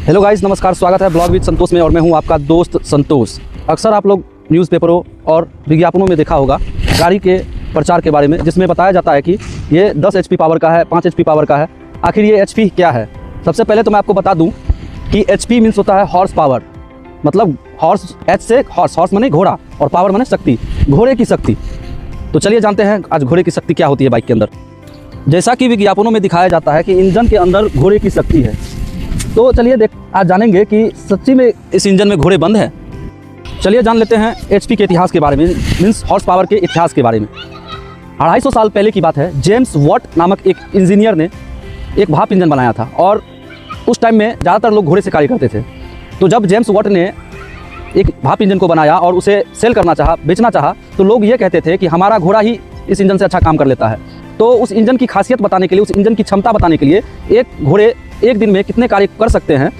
Hello guys, नमस्कार। स्वागत है ब्लॉग विद संतोष में और मैं हूं आपका दोस्त संतोष। अक्सर आप लोग न्यूज़पेपरों और विज्ञापनों में देखा होगा गाड़ी के प्रचार के बारे में, जिसमें बताया जाता है कि ये 10 HP पावर का है, 5 HP पावर का है। आखिर ये HP क्या है? सबसे पहले तो मैं आपको बता दूं कि HP मीन्स होता है हॉर्स पावर, मतलब हॉर्स, एच से हॉर्स, हॉर्स माने घोड़ा और पावर माने शक्ति, घोड़े की शक्ति। तो चलिए जानते हैं आज घोड़े की शक्ति क्या होती है बाइक के अंदर। जैसा कि विज्ञापनों में दिखाया जाता है कि इंजन के अंदर घोड़े की शक्ति है, तो चलिए आज जानेंगे कि सच्ची में इस इंजन में घोड़े बंद हैं। चलिए जान लेते हैं HP के इतिहास के बारे में, मीन्स हॉर्स पावर के इतिहास के बारे में। 250 साल पहले की बात है। जेम्स वॉट नामक एक इंजीनियर ने एक भाप इंजन बनाया था और उस टाइम में ज़्यादातर लोग घोड़े से कार्य करते थे। तो जब जेम्स वॉट ने एक भाप इंजन को बनाया और उसे सेल करना चाहा, बेचना चाहा, तो लोग ये कहते थे कि हमारा घोड़ा ही इस इंजन से अच्छा काम कर लेता है। तो उस इंजन की खासियत बताने के लिए, उस इंजन की क्षमता बताने के लिए, एक घोड़े एक दिन में कितने कार्य कर सकते हैं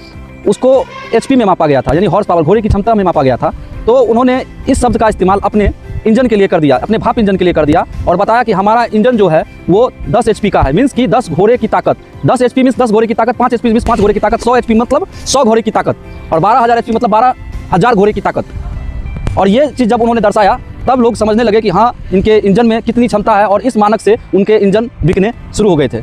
उसको HP में मापा गया था, यानी हॉर्स पावर, घोड़े की क्षमता में मापा गया था। तो उन्होंने इस शब्द का इस्तेमाल अपने इंजन के लिए कर दिया, अपने भाप इंजन के लिए कर दिया और बताया कि हमारा इंजन जो है वो 10 HP का है, मीन्स कि 10 घोड़े की ताकत। 10 HP मीन्स 10 घोड़े की ताकत, 5 HP मीन्स 5 घोड़े की ताकत, 100 HP मतलब 100 घोड़े की ताकत और 12,000 HP मतलब 12,000 घोड़े की ताकत। और ये चीज़ जब उन्होंने दर्शाया तब लोग समझने लगे कि हाँ, इनके इंजन में कितनी क्षमता है और इस मानक से उनके इंजन बिकने शुरू हो गए थे।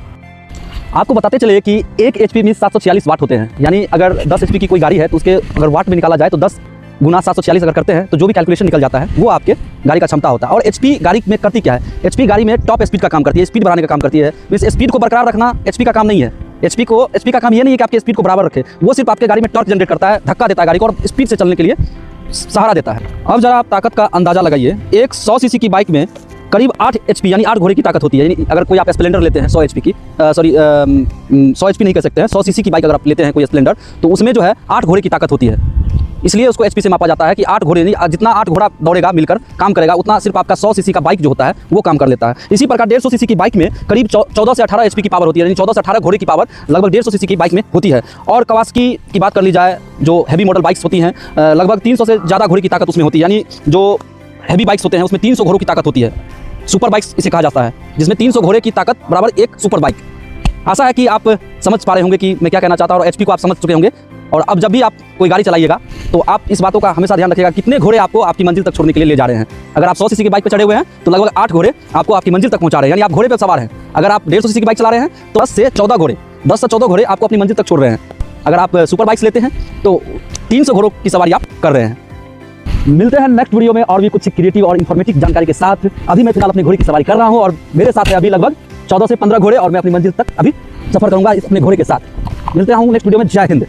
आपको बताते चले कि 1 HP मीन्स 746 वाट होते हैं, यानी अगर 10 HP की कोई गाड़ी है तो उसके अगर वाट में निकाला जाए तो 10 गुना 746 अगर करते हैं तो जो भी कैलकुलेशन निकल जाता है वो आपके गाड़ी का क्षमता होता है। और HP गाड़ी में करती क्या है? HP गाड़ी में टॉप स्पीड का काम करती है, स्पीड बढ़ाने का काम करती है। मीन्स स्पीड को बरकरार रखना HP का काम नहीं है। HP का काम ये नहीं है कि आपके स्पीड को बराबर रखे, वो सिर्फ आपके गाड़ी में टॉर्क जनरेट करता है, धक्का देता है गाड़ी को और स्पीड से चलने के लिए सहारा देता है। अब जरा आप ताकत का अंदाजा लगाइए। एक 100 सीसी की बाइक में करीब 8 HP यानी 8 घोड़े की ताकत होती है। यानी अगर कोई आप स्प्लेंडर लेते हैं 100 HP की, 100 HP नहीं कह सकते हैं, 100 सीसी की बाइक अगर आप लेते हैं कोई स्प्लेंडर, तो उसमें जो है 8 घोड़े की ताकत होती है। इसलिए उसको HP से मापा जाता है कि 8 घोड़े नहीं, जितना 8 घोड़ा दौड़ेगा मिलकर काम करेगा उतना सिर्फ आपका 100 सीसी का बाइक जो होता है वो काम कर लेता है। इसी प्रकार 150 सीसी की बाइक में करीब 14 से 18 HP की पावर होती है, यानी 14 से 18 घोड़े की पावर लगभग 150 सीसी की बाइक में होती है। और कवासाकी की बात कर ली जाए, जो हैवी मॉडल बाइक्स होती हैं, लगभग 300 से ज़्यादा घोड़े की ताकत उसमें होती है, यानी जो हैवी बाइक्स होते हैं उसमें 300 घोड़ों की ताकत होती है। सुपर बाइक्स इसे कहा जाता है, जिसमें 300 घोड़े की ताकत बराबर एक सुपर बाइक। आशा है कि आप समझ पा रहे होंगे कि मैं क्या कहना चाहता हूँ और HP को आप समझ चुके होंगे। और अब जब भी आप कोई गाड़ी चलाइएगा तो आप इस बातों का हमेशा ध्यान रखिएगा कितने घोड़े आपको आपकी मंजिल तक छोड़ने के लिए ले जा रहे हैं। अगर आप 100 सीसी की बाइक पर चढ़े हुए हैं तो लगभग 8 घोड़े आपको आपकी मंजिल तक पहुंचा रहे हैं, यानी आप घोड़े पर सवार हैं। अगर आप 150 सीसी की बाइक चला रहे हैं तो 10 से 14 घोड़े आपको अपनी मंजिल तक छोड़ रहे हैं। अगर आप सुपर बाइक्स लेते हैं तो 300 घोड़ों की सवारी आप कर रहे हैं। मिलते हैं नेक्स्ट वीडियो में और भी कुछ क्रिएटिव और इन्फॉर्मेटिव जानकारी के साथ। अभी मैं फिलहाल अपने घोड़े की सवारी कर रहा हूँ और मेरे साथ है अभी लगभग 14 से 15 घोड़े और मैं अपनी मंजिल तक अभी सफर करूंगा अपने घोड़े के साथ। मिलते हैं नेक्स्ट वीडियो में। जय हिंद।